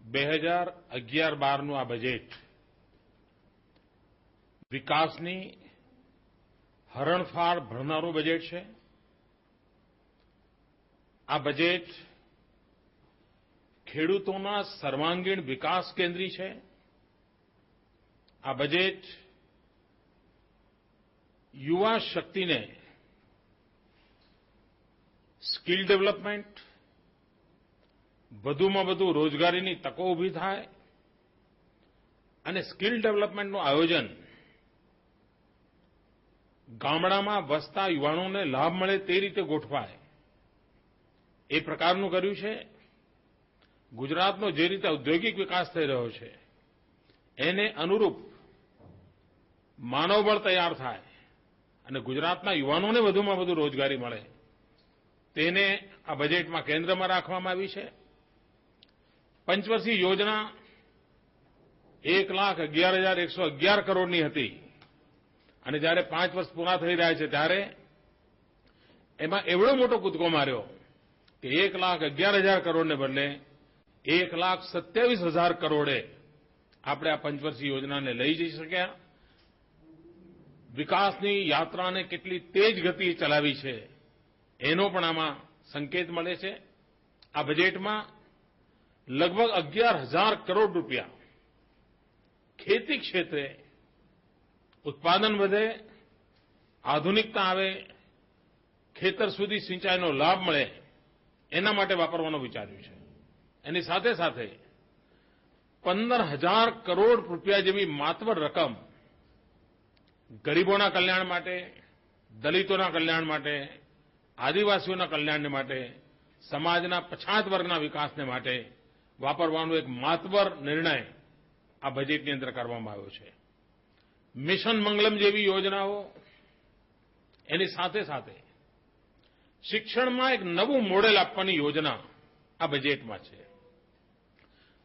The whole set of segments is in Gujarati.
2011-12નું આ બજેટ વિકાસની હરણફાળ ભરનારું બજેટ છે. આ બજેટ ખેડૂતોના સર્વાંગીણ વિકાસ કેન્દ્રી છે. આ બજેટ યુવા શક્તિને સ્કિલ ડેવલપમેન્ટ, વધુમાં વધુ રોજગારીની તકો ઊભી થાય અને સ્કિલ ડેવલપમેન્ટનું આયોજન ગામડામાં વસતા યુવાનોને લાભ મળે તે રીતે ગોઠવાય એ પ્રકારનું કર્યું છે. ગુજરાતનો જે રીતે ઔદ્યોગિક વિકાસ થઈ રહ્યો છે એને અનુરૂપ માનવબળ તૈયાર થાય અને ગુજરાતના યુવાનોને વધુમાં વધુ રોજગારી મળે તેને આ બજેટમાં કેન્દ્રમાં રાખવામાં આવી છે. પંચવર્ષીય યોજના 1,11,111 કરોડની હતી અને જ્યારે 5 વર્ષ પૂરા થઈ રહ્યા છે ત્યારે એમાં એવડો મોટો કૂદકો માર્યો કે 1,11,000 કરોડને બદલે 1,27,000 કરોડે આપણે આ પંચવર્ષીય યોજનાને લઈ જઈ શક્યા. વિકાસની યાત્રાને કેટલી તેજ ગતિએ ચલાવી છે એનો પણ આમાં સંકેત મળે છે. આ બજેટમાં લગભગ 11,000 કરોડ રૂપિયા ખેતી ક્ષેત્રે ઉત્પાદન વધે, આધુનિકતા આવે, ખેતર સુધી સિંચાઈનો લાભ મળે એના માટે વાપરવાનું વિચાર્યું છે. એની સાથે સાથે 15,000 કરોડ રૂપિયા જેવી માતબર રકમ ગરીબોના કલ્યાણ માટે, દલિતોના કલ્યાણ માટે, આદિવાસીઓના કલ્યાણને માટે, સમાજના પછાત વર્ગના વિકાસને માટે વાપરવાનો એક માતબર નિર્ણય આ બજેટની અંદર કરવામાં આવ્યો છે. મિશન મંગલમ જેવી યોજનાઓ, એની સાથે સાથે શિક્ષણમાં એક નવું મોડેલ આપવાની યોજના આ બજેટમાં છે.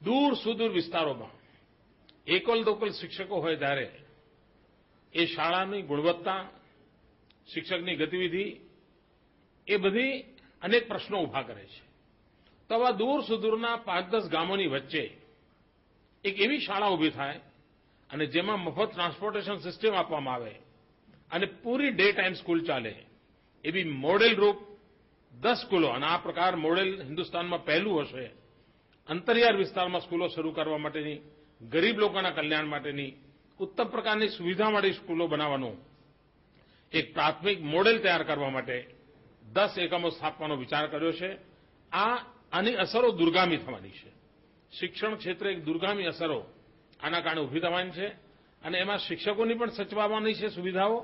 દૂર સુદૂર વિસ્તારોમાં એકલ દોકલ શિક્ષકો હોય ત્યારે એ શાળાની ગુણવત્તા, શિક્ષકની ગતિવિધિ એ બધી અનેક પ્રશ્નો ઊભા કરે છે. તો આવા દૂર સુદૂરના 5-10 ગામોની વચ્ચે એક એવી શાળા ઊભી થાય અને જેમાં મફત ટ્રાન્સપોર્ટેશન સિસ્ટમ આપવામાં આવે અને પૂરી ડે ટાઈમ સ્કૂલ ચાલે એવી મોડેલ રૂપ 10 સ્કૂલો, અને આ પ્રકાર મોડેલ હિન્દુસ્તાનમાં પહેલું હશે, અંતરિયાળ વિસ્તારમાં સ્કૂલો શરૂ કરવા માટેની, ગરીબ લોકોના કલ્યાણ માટેની ઉત્તમ પ્રકારની સુવિધાવાળી સ્કૂલો બનાવવાનું એક પ્રાથમિક મોડેલ તૈયાર કરવા માટે 10 એકમો સ્થાપવાનો વિચાર કર્યો છે. આની અસરો દૂરગામી થવાની છે. શિક્ષણ ક્ષેત્રે એક દૂરગામી અસરો આના કારણે ઊભી થવાની છે અને એમાં શિક્ષકોની પણ સચવાવાની છે સુવિધાઓ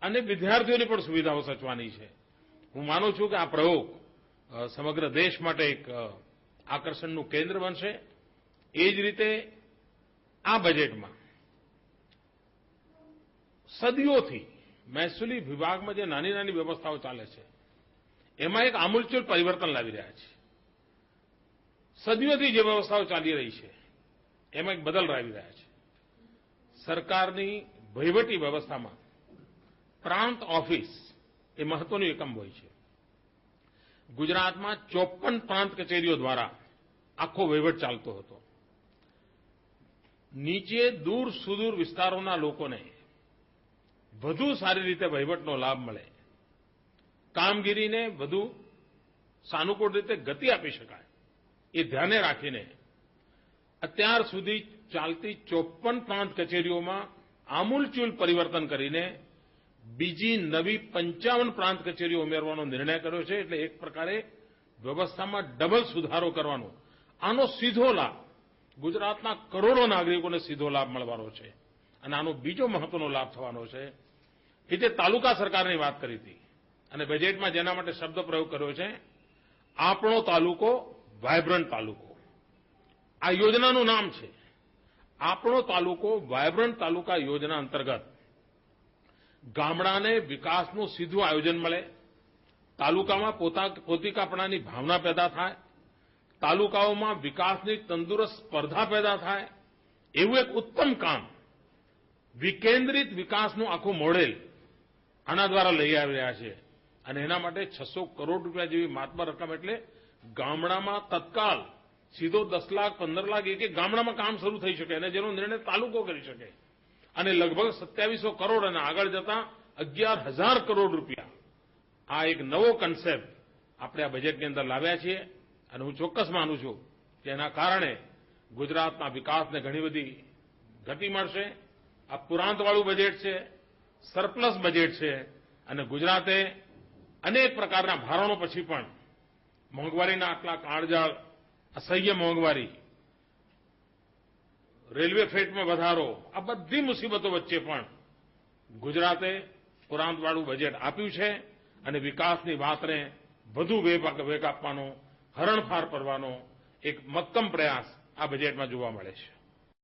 અને વિદ્યાર્થીઓની પણ સુવિધાઓ સચવાની છે. હું માનું છું કે આ પ્રયોગ સમગ્ર દેશ માટે એક આકર્ષણનું કેન્દ્ર બનશે. એ જ રીતે આ બજેટમાં સદીઓથી મહેસૂલી વિભાગમાં જે નાની નાની વ્યવસ્થાઓ ચાલે છે એમાં એક આમૂલચૂલ પરિવર્તન લાવી રહ્યા છે. સદીઓથી જે વ્યવસ્થાઓ ચાલી રહી છે એમાં એક બદલ લાવી રહ્યા છે. સરકારની વહીવટી વ્યવસ્થામાં પ્રાંત ઓફિસ એ મહત્વનું એકમ હોય છે. ગુજરાતમાં 54 પ્રાંત કચેરીઓ દ્વારા આખો વહીવટ ચાલતો હતો. નીચે દૂર સુદૂર વિસ્તારોના લોકોને વધુ સારી રીતે વહીવટનો લાભ મળે, કામગીરીને વધુ સાનુકૂળ રીતે ગતિ આપી શકાય એ ધ્યાને રાખીને અત્યાર સુધી ચાલતી 54 પ્રાંત કચેરીઓમાં આમૂલચૂલ પરિવર્તન કરીને બીજી નવી 55 પ્રાંત કચેરીઓ ઉમેરવાનો નિર્ણય કર્યો છે. એટલે એક પ્રકારે વ્યવસ્થામાં ડબલ સુધારો કરવાનો, આનો સીધો લાભ ગુજરાતના કરોડો નાગરિકોને સીધો લાભ મળવાનો છે. અને આનો બીજો મહત્વનો લાભ થવાનો છે કે જે તાલુકા સરકારની વાત કરી હતી અને બજેટમાં જેના માટે શબ્દ પ્રયોગ કર્યો છે, આપણો તાલુકો વાયબ્રન્ટ તાલુકો. આ યોજનાનું નામ છે. આપણો તાલુકો વાયબ્રન્ટ તાલુકા યોજના અંતર્ગત ગામડાને વિકાસનું સીધું આયોજન મળે, તાલુકામાં પોતિકાપણાની ભાવના પેદા થાય, તાલુકાઓમાં વિકાસની તંદુરસ્ત સ્પર્ધા પેદા થાય એવું એક ઉત્તમ કામ, વિકેન્દ્રિત વિકાસનું આખું મોડેલ આના દ્વારા લઈ આવી રહ્યા છે. અને એના માટે 600 કરોડ રૂપિયા જેવી માતબર રકમ, એટલે ગામડામાં તત્કાલ સીધો 10 લાખ 15 લાખ એક ગામડામાં કામ શરૂ થઈ શકે અને જેનો નિર્ણય તાલુકો કરી શકે અને લગભગ 2700 કરોડ અને આગળ જતા 11,000 કરોડ રૂપિયા આ એક નવો કન્સેપ્ટ આપણે આ બજેટની અંદર લાવ્યા છીએ અને હું ચોક્કસ માનું છું કે એના કારણે ગુજરાતના વિકાસને ઘણી બધી ગતિ મળશે. આ પુરાંતવાળું બજેટ છે, સરપ્લસ બજેટ છે અને ગુજરાતે અનેક પ્રકારના ભારણો પછી પણ મોંઘવારીના આટલા કાળજાળ, અસહ્ય મોંઘવારી, રેલવે ફેટમાં વધારો, આ બધી મુસીબતો વચ્ચે પણ ગુજરાતે પુરાંતવાળું બજેટ આપ્યું છે અને વિકાસની વાતને વધુ વેગ આપવાનો, હરણફાળ કરવાનો એક મક્કમ પ્રયાસ આ બજેટમાં જોવા મળે છે.